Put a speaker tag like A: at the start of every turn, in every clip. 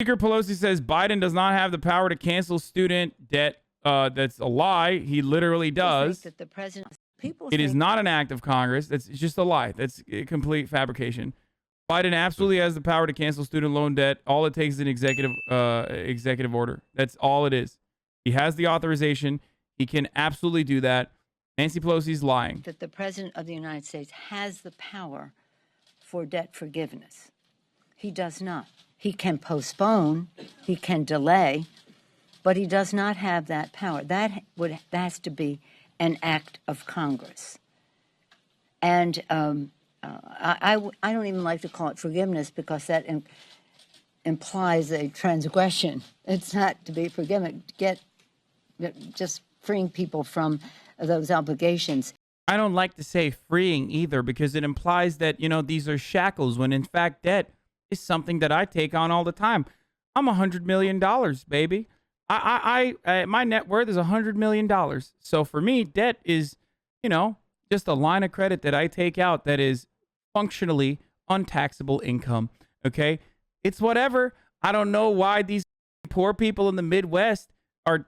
A: Speaker Pelosi says Biden does not have the power to cancel student debt. That's a lie. He literally does.
B: That the president, people
A: it is not an act of Congress. It's just a lie. That's a complete fabrication. Biden absolutely has the power to cancel student loan debt. All it takes is an executive order. That's all it is. He has the authorization. He can absolutely do that. Nancy Pelosi's lying.
B: That the president of the United States has the power for debt forgiveness. He does not. He can postpone, he can delay, but he does not have that power. That has to be an act of Congress. And I don't even like to call it forgiveness because that implies a transgression. It's not to be forgiven. Just freeing people from those obligations.
A: I don't like to say freeing either because it implies that, these are shackles when in fact debt is something that I take on all the time. I'm $100 million, baby. My net worth is $100 million. So for me, debt is, just a line of credit that I take out that is functionally untaxable income. Okay. It's whatever. I don't know why these poor people in the Midwest are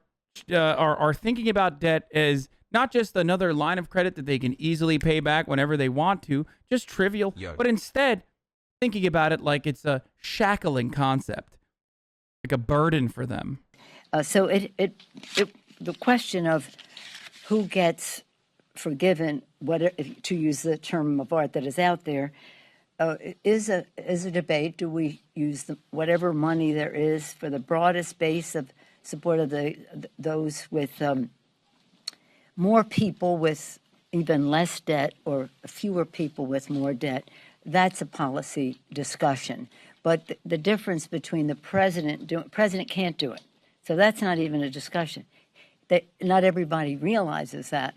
A: thinking about debt as not just another line of credit that they can easily pay back whenever they want to, just trivial, but instead thinking about it like it's a shackling concept, like a burden for them.
B: So the question of who gets forgiven, to use the term of art that is out there, is a debate. Do we use whatever money there is for the broadest base of support of those with more people with even less debt or fewer people with more debt? That's a policy discussion. But the difference between the president can't do it. So that's not even a discussion. Not everybody realizes that,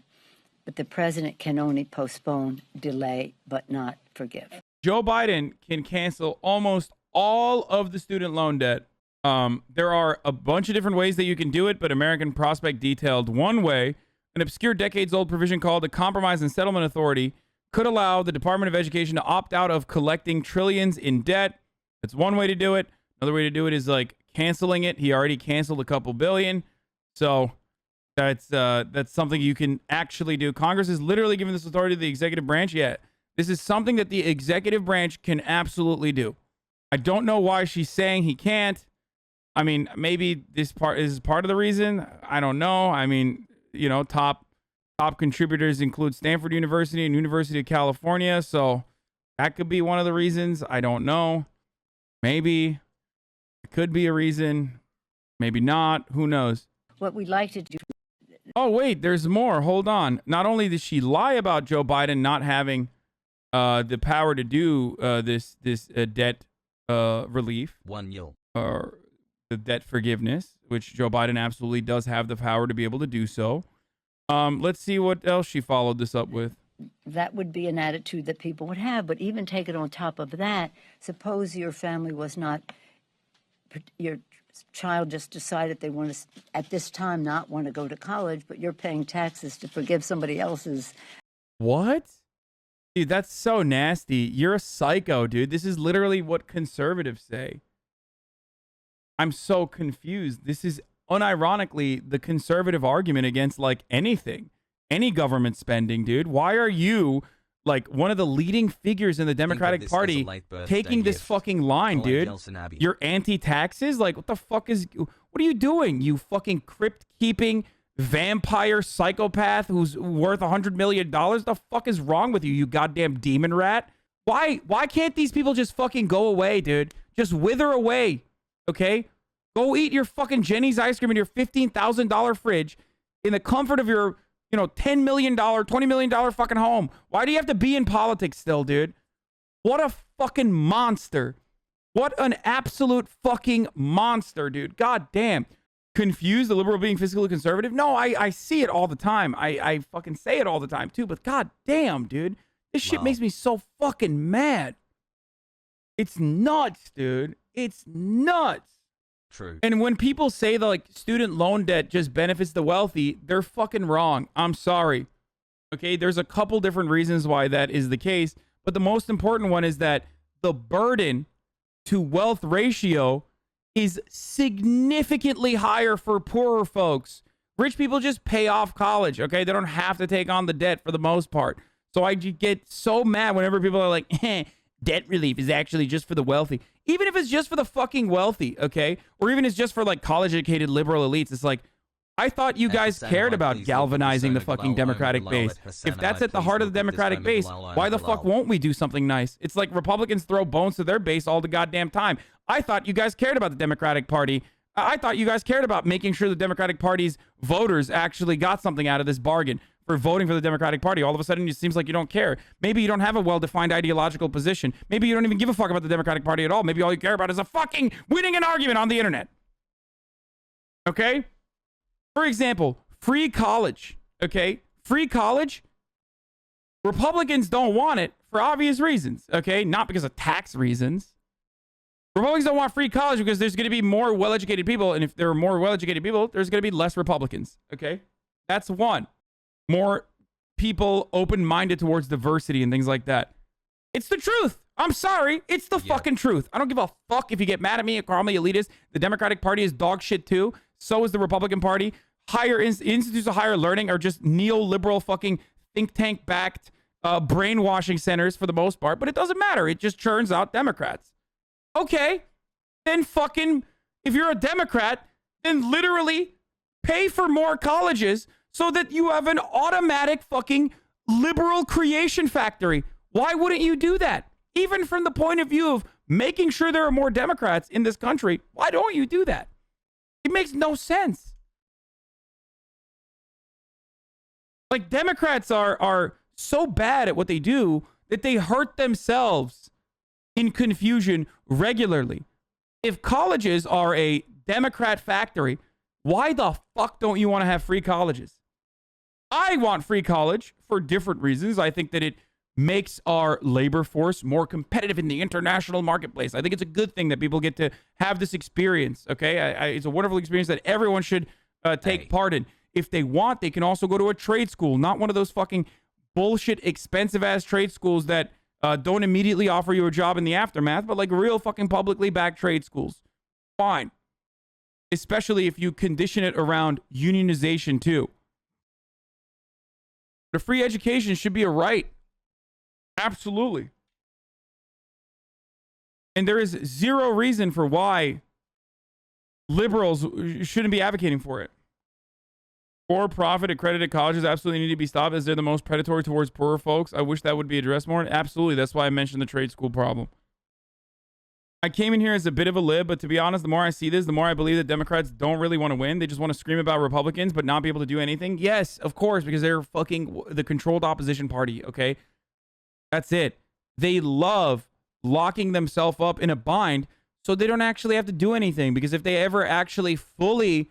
B: but the president can only postpone, delay, but not forgive.
A: Joe Biden can cancel almost all of the student loan debt. There are a bunch of different ways that you can do it, but American Prospect detailed one way. An obscure decades-old provision called the Compromise and Settlement Authority could allow the Department of Education to opt out of collecting trillions in debt. That's one way to do it. Another way to do it is like canceling it. He already canceled a couple billion. So that's something you can actually do. Congress is literally giving this authority to the executive branch. Yeah, this is something that the executive branch can absolutely do. I don't know why she's saying he can't. I mean, maybe this part is part of the reason. I don't know. I mean, top contributors include Stanford University and University of California. So that could be one of the reasons. I don't know. Maybe it could be a reason. Maybe not. Who knows?
B: What we'd like to do.
A: Oh, wait, there's more. Hold on. Not only did she lie about Joe Biden not having the power to do this debt relief. Or the debt forgiveness, which Joe Biden absolutely does have the power to be able to do so. Let's see what else she followed this up with.
B: That would be an attitude that people would have, but even take it on top of that, suppose your family was not, your child just decided they want to, at this time, not want to go to college, but you're paying taxes to forgive somebody else's.
A: What? Dude, that's so nasty. You're a psycho, dude. This is literally what conservatives say. I'm so confused. This is unironically the conservative argument against like anything, any government spending, dude. Why are you like one of the leading figures in the Democratic Party taking this fucking line, dude? You're anti-taxes? Like, what the fuck what are you doing? You fucking crypt-keeping vampire psychopath who's worth $100 million? The fuck is wrong with you, you goddamn demon rat? Why can't these people just fucking go away, dude? Just wither away, okay? Go eat your fucking Jenny's ice cream in your $15,000 fridge in the comfort of your, $10 million, $20 million fucking home. Why do you have to be in politics still, dude? What a fucking monster. What an absolute fucking monster, dude. God damn. Confused, the liberal being fiscally conservative? No, I see it all the time. I fucking say it all the time too, but god damn, dude. This shit makes me so fucking mad. It's nuts, dude. It's nuts.
C: True.
A: And when people say that like student loan debt just benefits the wealthy, they're fucking wrong. I'm sorry. Okay, there's a couple different reasons why that is the case, but the most important one is that the burden to wealth ratio is significantly higher for poorer folks. Rich people just pay off college, okay? They don't have to take on the debt for the most part. So I get so mad whenever people are like, debt relief is actually just for the wealthy. Even if it's just for the fucking wealthy, okay? Or even it's just for like college-educated liberal elites. It's like, I thought you guys cared about galvanizing the fucking Democratic base. If that's at the heart of the Democratic base, why the fuck won't we do something nice? It's like Republicans throw bones to their base all the goddamn time. I thought you guys cared about the Democratic Party. I thought you guys cared about making sure the Democratic Party's voters actually got something out of this bargain for voting for the Democratic Party. All of a sudden, it seems like you don't care. Maybe you don't have a well-defined ideological position. Maybe you don't even give a fuck about the Democratic Party at all. Maybe all you care about is a fucking winning an argument on the internet. Okay? For example, free college. Okay? Free college. Republicans don't want it for obvious reasons. Okay? Not because of tax reasons. Republicans don't want free college because there's going to be more well-educated people. And if there are more well-educated people, there's going to be less Republicans. Okay? That's one. More people open-minded towards diversity and things like that. It's the truth. I'm sorry. It's the fucking truth. I don't give a fuck if you get mad at me or call me elitist. The Democratic Party is dog shit too. So is the Republican Party. Higher institutes of higher learning are just neoliberal fucking think tank backed brainwashing centers for the most part. But it doesn't matter. It just churns out Democrats. Okay. Then fucking, if you're a Democrat, then literally pay for more colleges so that you have an automatic fucking liberal creation factory. Why wouldn't you do that? Even from the point of view of making sure there are more Democrats in this country, why don't you do that? It makes no sense. Like, Democrats are so bad at what they do that they hurt themselves in confusion regularly. If colleges are a Democrat factory, why the fuck don't you want to have free colleges? I want free college for different reasons. I think that it makes our labor force more competitive in the international marketplace. I think it's a good thing that people get to have this experience, okay? It's a wonderful experience that everyone should take part in. If they want, they can also go to a trade school, not one of those fucking bullshit expensive-ass trade schools that don't immediately offer you a job in the aftermath, but like real fucking publicly backed trade schools. Fine. Especially if you condition it around unionization too. But a free education should be a right. Absolutely. And there is zero reason for why liberals shouldn't be advocating for it. For-profit accredited colleges absolutely need to be stopped as they're the most predatory towards poorer folks. I wish that would be addressed more. Absolutely. That's why I mentioned the trade school problem. I came in here as a bit of a lib, but to be honest, the more I see this, the more I believe that Democrats don't really want to win. They just want to scream about Republicans, but not be able to do anything. Yes, of course, because they're fucking the controlled opposition party, okay? That's it. They love locking themselves up in a bind so they don't actually have to do anything, because if they ever actually fully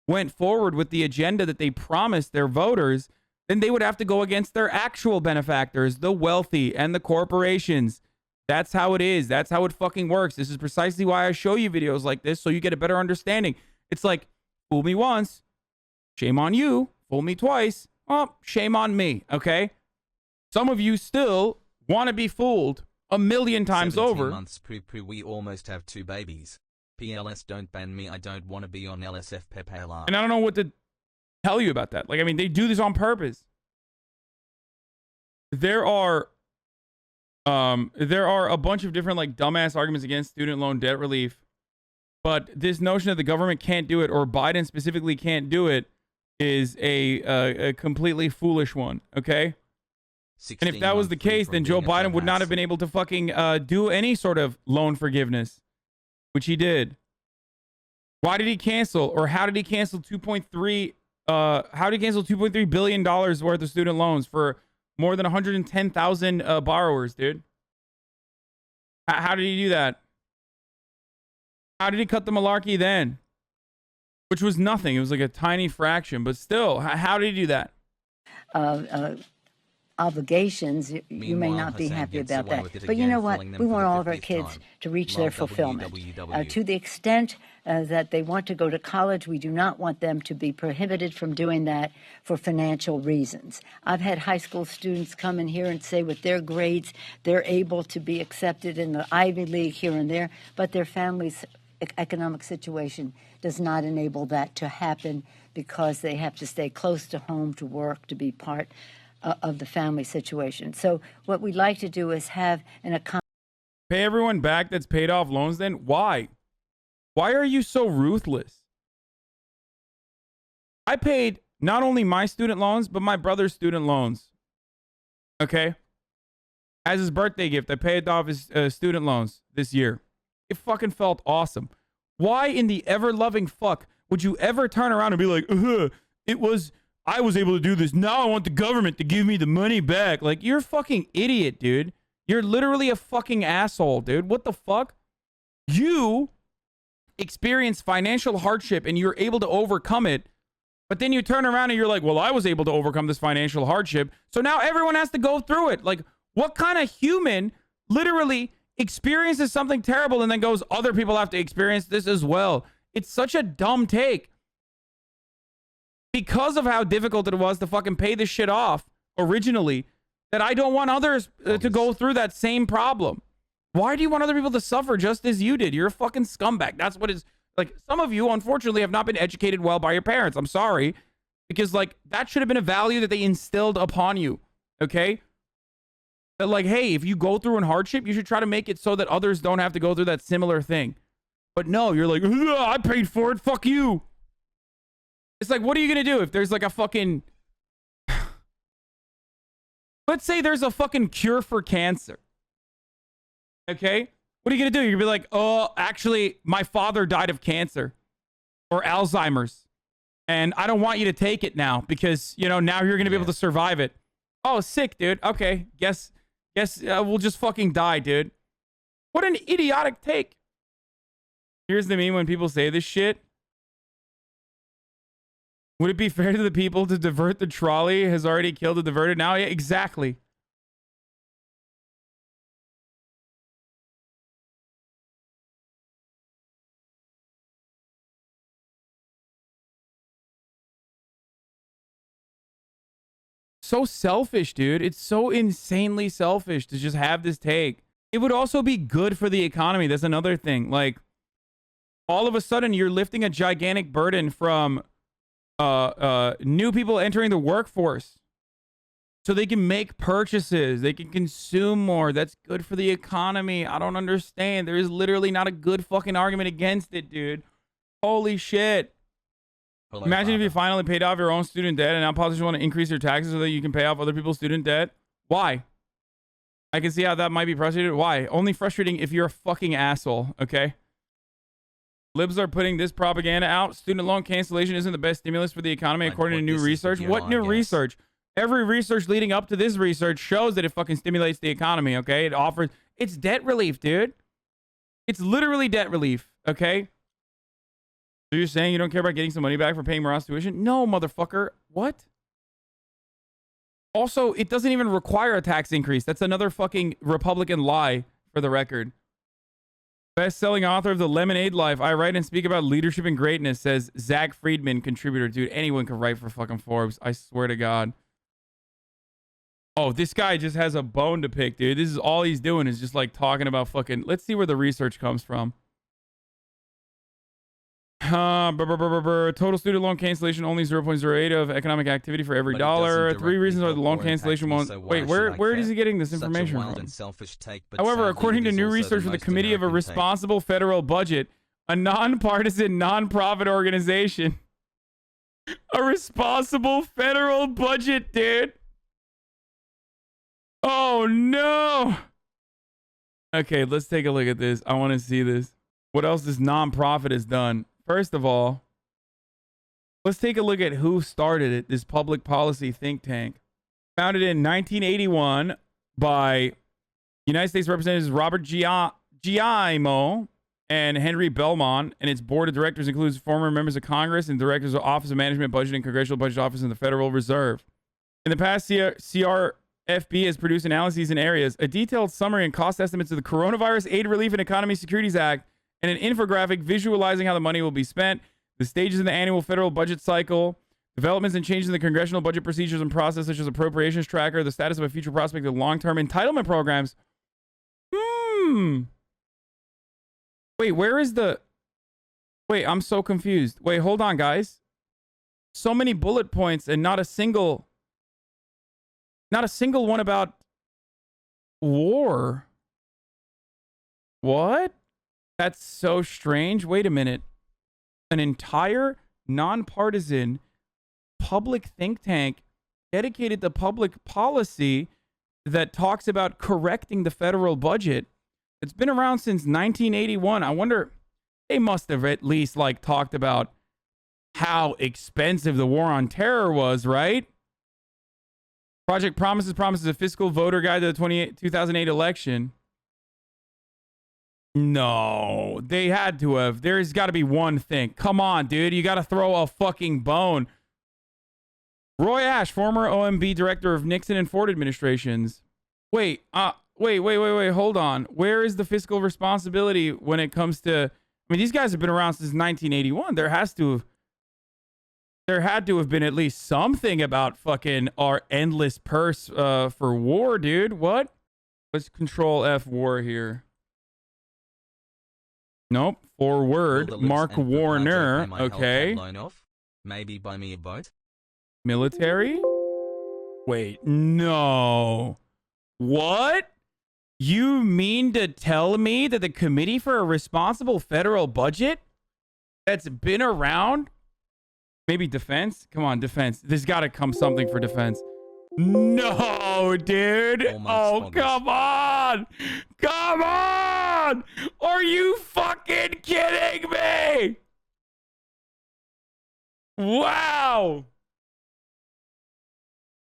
A: went forward with the agenda that they promised their voters, then they would have to go against their actual benefactors, the wealthy and the corporations. That's how it is. That's how it fucking works. This is precisely why I show you videos like this, so you get a better understanding. It's like, fool me once, shame on you. Fool me twice, oh, shame on me, okay? Some of you still want to be fooled a million times over.
C: Months we almost have 2 babies. PLS, don't ban me. I don't want to be on LSF PPLR.
A: And I don't know what to tell you about that. Like, I mean, they do this on purpose. There are a bunch of different like dumbass arguments against student loan debt relief, but this notion that the government can't do it, or Biden specifically can't do it, is a completely foolish one. Okay. And if that was the case, then Joe Biden would not have been able to fucking do any sort of loan forgiveness, which he did. Why did he cancel, or how did he cancel 2.3? How did he cancel $2.3 billion worth of student loans for more than 110,000 borrowers, dude? How did he do that? How did he cut the malarkey then? Which was nothing. It was like a tiny fraction, but still, how did he do that?
B: Obligations, you may not be happy about that. But you know what? We want all of our kids to reach their fulfillment. To the extent that they want to go to college, we do not want them to be prohibited from doing that for financial reasons. I've had high school students come in here and say with their grades, they're able to be accepted in the Ivy League here and there, but their families economic situation does not enable that to happen because they have to stay close to home to work, to be part of the family situation. So what we'd like to do is have an
A: Pay everyone back that's paid off loans then? Why? Why are you so ruthless? I paid not only my student loans, but my brother's student loans. Okay? As his birthday gift, I paid off his student loans this year. It fucking felt awesome. Why in the ever-loving fuck would you ever turn around and be like, I was able to do this. Now I want the government to give me the money back. Like, you're a fucking idiot, dude. You're literally a fucking asshole, dude. What the fuck? You experience financial hardship and you're able to overcome it. But then you turn around and you're like, well, I was able to overcome this financial hardship. So now everyone has to go through it. Like, what kind of human literally experiences something terrible and then goes, other people have to experience this as well? It's such a dumb take. Because of how difficult it was to fucking pay this shit off originally, that I don't want others to go through that same problem. Why do you want other people to suffer just as you did? You're a fucking scumbag. That's what is like. Some of you, unfortunately, have not been educated well by your parents. I'm sorry. Because, like, that should have been a value that they instilled upon you. Okay? That, like, hey, if you go through in hardship, you should try to make it so that others don't have to go through that similar thing. But no, you're like, I paid for it. Fuck you. It's like, what are you going to do if there's like a fucking... Let's say there's a fucking cure for cancer. Okay? What are you going to do? You're going to be like, oh, actually, my father died of cancer or Alzheimer's. And I don't want you to take it now because, you know, now you're going to be able to survive it. Oh, sick, dude. Okay. Guess we'll just fucking die, dude. What an idiotic take. Here's the meme when people say this shit. Would it be fair to the people to divert the trolley? Has already killed the diverted now? Yeah, exactly. So selfish, dude. It's so insanely selfish to just have this take. It would also be good for the economy. That's another thing. Like, all of a sudden, you're lifting a gigantic burden from new people entering the workforce so they can make purchases, they can consume more. That's good for the economy. I don't understand. There is literally not a good fucking argument against it, dude. Holy shit. Hello, imagine if you finally paid off your own student debt and now politicians want to increase your taxes so that you can pay off other people's student debt. Why? I can see how that might be frustrating. Why? Only frustrating if you're a fucking asshole, okay? Libs are putting this propaganda out. Student loan cancellation isn't the best stimulus for the economy, according to new research. What new research? Every research leading up to this research shows that it fucking stimulates the economy, okay? It offers... It's debt relief, dude. It's literally debt relief, okay? So you're saying you don't care about getting some money back for paying Morales tuition? No, motherfucker. What? Also, it doesn't even require a tax increase. That's another fucking Republican lie, for the record. Best-selling author of The Lemonade Life. I write and speak about leadership and greatness, says Zach Friedman, contributor. Dude, anyone can write for fucking Forbes. I swear to God. Oh, this guy just has a bone to pick, dude. This is all he's doing is just like talking about fucking... Let's see where the research comes from. Total student loan cancellation only 0.08 of economic activity for every dollar. 3 reasons why the loan cancellation won't... Wait, where is he getting this information from? However, according to new research from the Committee of a Responsible Federal Budget, a nonpartisan, nonprofit organization. A responsible federal budget, dude. Oh, no. Okay, let's take a look at this. I want to see this. What else this nonprofit has done? First of all, let's take a look at who started it, this public policy think tank. Founded in 1981 by United States Representatives Robert Giaimo and Henry Belmont, and its board of directors includes former members of Congress and directors of Office of Management, Budget, and Congressional Budget Office in the Federal Reserve. In the past, CRFB has produced analyses in areas, a detailed summary and cost estimates of the Coronavirus Aid, Relief, and Economy Securities Act, and an infographic visualizing how the money will be spent, the stages in the annual federal budget cycle, developments and changes in the congressional budget procedures and process, such as appropriations tracker, the status of a future prospect of long-term entitlement programs. Wait, where is the... Wait, I'm so confused. Wait, hold on, guys. So many bullet points and not a single one about war. What? That's so strange. Wait a minute. An entire nonpartisan public think tank dedicated to public policy that talks about correcting the federal budget. It's been around since 1981. I wonder, they must have at least like talked about how expensive the war on terror was, right? Project promises a fiscal voter guide to the 2008 election. No, they had to have. There's got to be one thing. Come on, dude. You got to throw a fucking bone. Roy Ash, former OMB director of Nixon and Ford administrations. Wait, hold on. Where is the fiscal responsibility when it comes to... I mean, these guys have been around since 1981. There had to have been at least something about fucking our endless purse for war, dude. What? Let's control F war here. Nope. Forward. Mark Warner. Okay.
C: Maybe buy me a boat.
A: Military? Wait, no. What? You mean to tell me that the Committee for a Responsible Federal Budget that's been around? Maybe defense? Come on, defense. There's got to come something for defense. No, dude. Oh, come on. Come on. Are you fucking kidding me? Wow.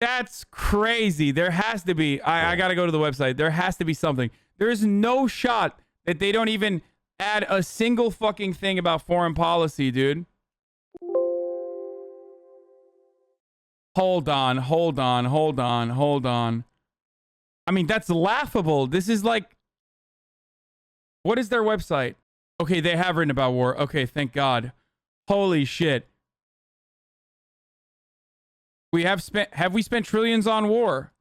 A: That's crazy. There has to be. I got to go to the website. There has to be something. There's no shot that they don't even add a single fucking thing about foreign policy, dude. Hold on. I mean, that's laughable. This is like... What is their website? Okay, they have written about war. Okay, thank God. Holy shit. Have we spent trillions on war?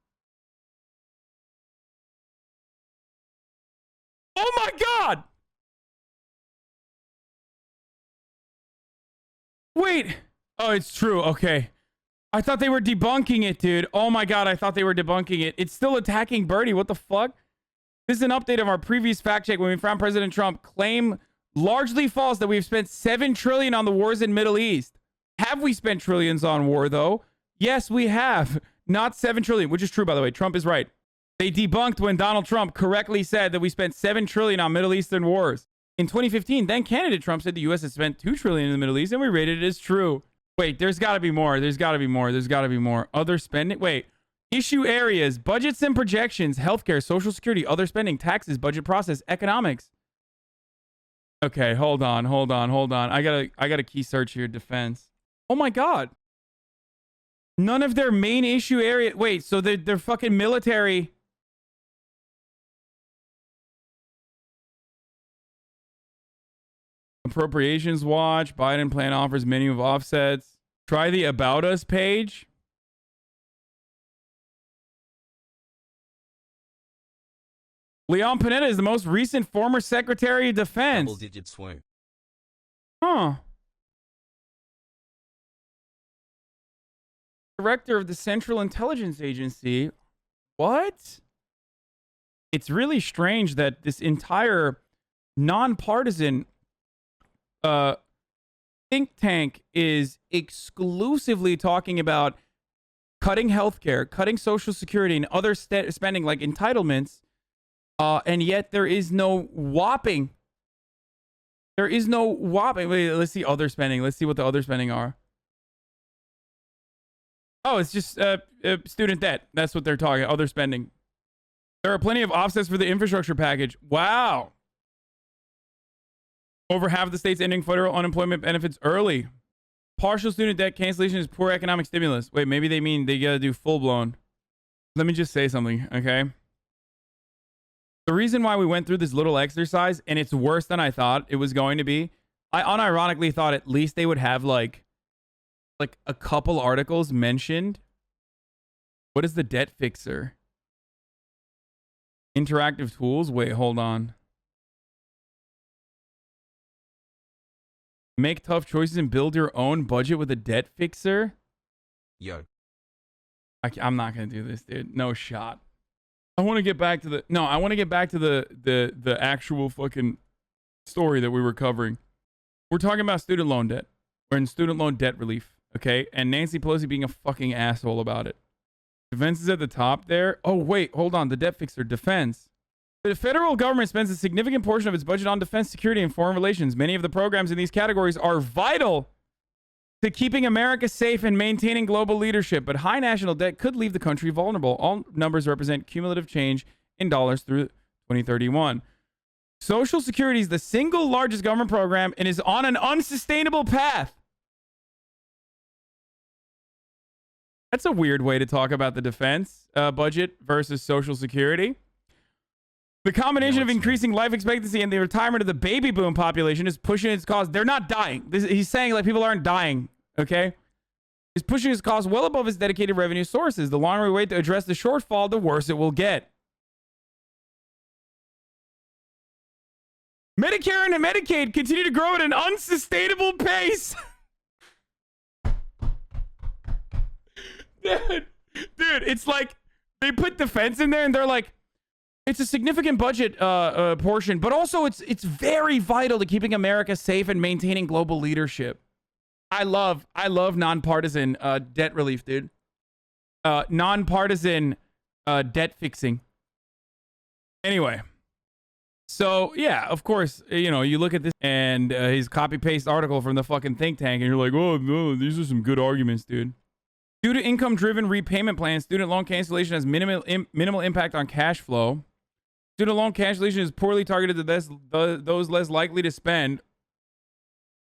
A: Oh my God! Wait. Oh, it's true. Okay. I thought they were debunking it, dude. Oh my God, I thought they were debunking it. It's still attacking Birdie. What the fuck? This is an update of our previous fact check when we found President Trump claim largely false that we've spent $7 trillion on the wars in Middle East. Have we spent trillions on war, though? Yes, we have. Not $7 trillion, which is true, by the way. Trump is right. They debunked when Donald Trump correctly said that we spent $7 trillion on Middle Eastern wars. In 2015, then candidate Trump said the U.S. has spent $2 trillion in the Middle East, and we rated it as true. Wait, there's got to be more. There's got to be more. Other spending. Wait. Issue areas, budgets and projections, healthcare, social security, other spending, taxes, budget process, economics. Okay, hold on. I got a key search here. Defense. Oh my God. None of their main issue area. Wait, so they're fucking military. Appropriations watch. Biden plan offers menu of offsets. Try the About Us page. Leon Panetta is the most recent former Secretary of Defense.
C: Double-digit swoon.
A: Huh. Director of the Central Intelligence Agency. What? It's really strange that this entire nonpartisan think tank is exclusively talking about cutting healthcare, cutting Social Security, and other spending like entitlements. And yet there is no whopping. Wait, let's see other spending. Let's see what the other spending are. Oh, it's just student debt. That's what they're talking. Other spending. There are plenty of offsets for the infrastructure package. Wow. Over half of the states ending federal unemployment benefits early. Partial student debt cancellation is poor economic stimulus. Wait, maybe they mean they gotta do full blown. Let me just say something, okay? The reason why we went through this little exercise, and it's worse than I thought it was going to be, I unironically thought at least they would have like a couple articles mentioned. What is the debt fixer? Interactive tools? Wait, hold on. Make tough choices and build your own budget with a debt fixer.
C: Yo.
A: I'm not gonna do this, dude. No shot. I want to get back to the actual fucking story that we were covering. We're talking about student loan debt. We're in student loan debt relief, okay? And Nancy Pelosi being a fucking asshole about it. Defense is at the top there. Oh wait, hold on. The debt fixer, defense. The federal government spends a significant portion of its budget on defense, security, and foreign relations. Many of the programs in these categories are vital to keeping America safe and maintaining global leadership, but high national debt could leave the country vulnerable. All numbers represent cumulative change in dollars through 2031. Social Security is the single largest government program and is on an unsustainable path. That's a weird way to talk about the defense budget versus Social Security. The combination of increasing life expectancy and the retirement of the baby boom population is pushing its cost. They're not dying. He's saying like people aren't dying, okay? He's pushing its cost well above its dedicated revenue sources. The longer we wait to address the shortfall, the worse it will get. Medicare and Medicaid continue to grow at an unsustainable pace. Dude, it's like they put defense in there and they're like, it's a significant budget portion, but also it's very vital to keeping America safe and maintaining global leadership. I love nonpartisan debt relief, dude. Nonpartisan debt fixing. Anyway, so yeah, of course, you know, you look at this and his copy paste article from the fucking think tank, and you're like, oh no, these are some good arguments, dude. Due to income-driven repayment plans, student loan cancellation has minimal impact on cash flow. Student loan cancellation is poorly targeted to those less likely to spend.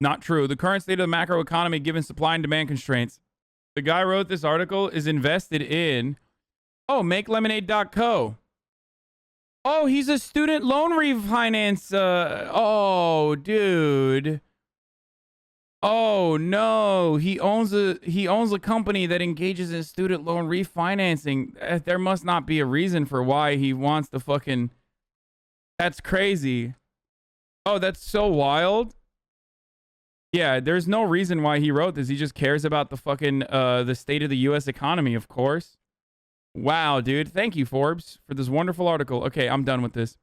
A: Not true. The current state of the macroeconomy, given supply and demand constraints. The guy who wrote this article is invested in, MakeLemonade.co. Oh, he's a student loan refinance. Oh, dude. Oh no, he owns a company that engages in student loan refinancing. There must not be a reason for why he wants to fucking. That's crazy. Oh, that's so wild. Yeah, there's no reason why he wrote this. He just cares about the fucking the state of the U.S. economy, of course. Wow, dude. Thank you, Forbes, for this wonderful article. Okay, I'm done with this.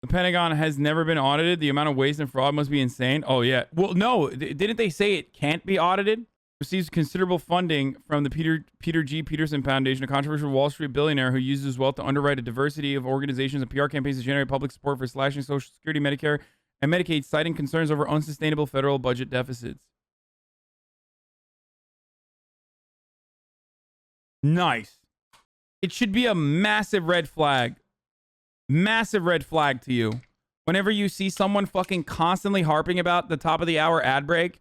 A: The Pentagon has never been audited. The amount of waste and fraud must be insane. Oh, yeah. Well, no. Didn't they say it can't be audited? Receives considerable funding from the Peter G. Peterson Foundation, a controversial Wall Street billionaire who uses his wealth to underwrite a diversity of organizations and PR campaigns to generate public support for slashing Social Security, Medicare, and Medicaid, citing concerns over unsustainable federal budget deficits. Nice. It should be a massive red flag. Massive red flag to you. Whenever you see someone fucking constantly harping about the top of the hour ad break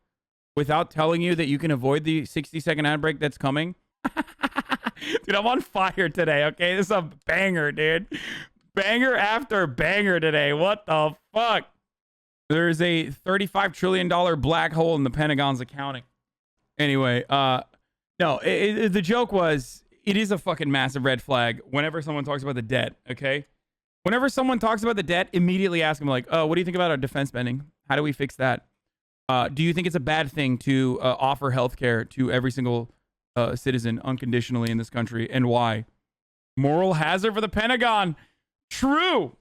A: without telling you that you can avoid the 60-second ad break that's coming. Dude, I'm on fire today, okay? This is a banger, dude. Banger after banger today. What the fuck? There's a $35 trillion black hole in the Pentagon's accounting. Anyway, no, the joke was, it is a fucking massive red flag whenever someone talks about the debt, okay? Whenever someone talks about the debt, immediately ask them like, oh, what do you think about our defense spending? How do we fix that? Do you think it's a bad thing to offer healthcare to every single citizen unconditionally in this country? And why? Moral hazard for the Pentagon. True.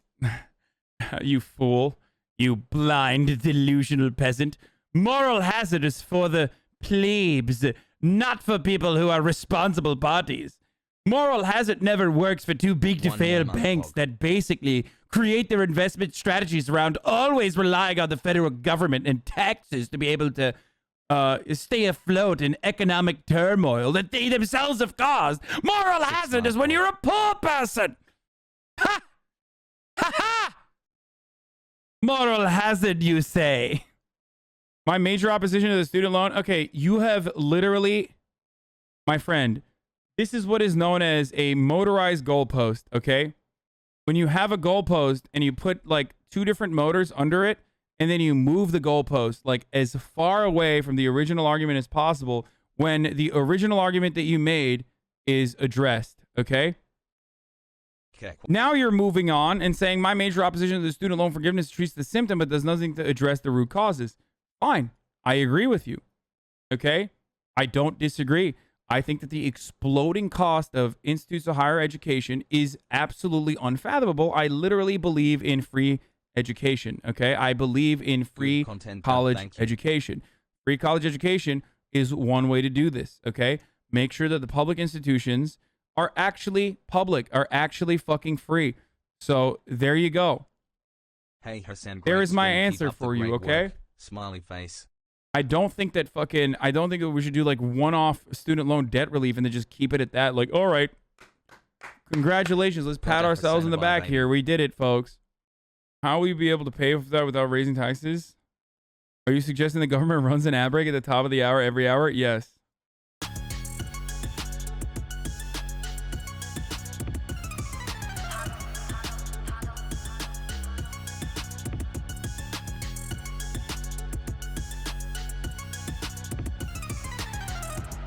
A: You fool. You blind, delusional peasant. Moral hazard is for the plebes, not for people who are responsible parties. Moral hazard never works for too big to fail banks that basically create their investment strategies around always relying on the federal government and taxes to be able to stay afloat in economic turmoil that they themselves have caused. Moral hazard is when you're a poor person. Ha! Ha ha! Moral hazard, you say? My major opposition to the student loan. Okay, you have literally, my friend, this is what is known as a motorized goalpost, okay? When you have a goalpost and you put like two different motors under it, and then you move the goalpost like as far away from the original argument as possible when the original argument that you made is addressed, okay?
C: Okay.
A: Now you're moving on and saying my major opposition to the student loan forgiveness treats the symptom but does nothing to address the root causes. Fine. I agree with you. Okay? I don't disagree. I think that the exploding cost of institutes of higher education is absolutely unfathomable. I literally believe in free education. Okay? I believe in free college education. Free college education is one way to do this. Okay? Make sure that the public institutions are actually public, are actually fucking free. So there you go.
C: Hey Hasan,
A: there is my answer for you, okay?
C: Work. Smiley face.
A: I don't think that we should do like one-off student loan debt relief and then just keep it at that. Like, all right, congratulations, let's pat ourselves in the back here. We did it, folks. How will you be able to pay for that without raising taxes? Are you suggesting the government runs an ad break at the top of the hour every hour? Yes.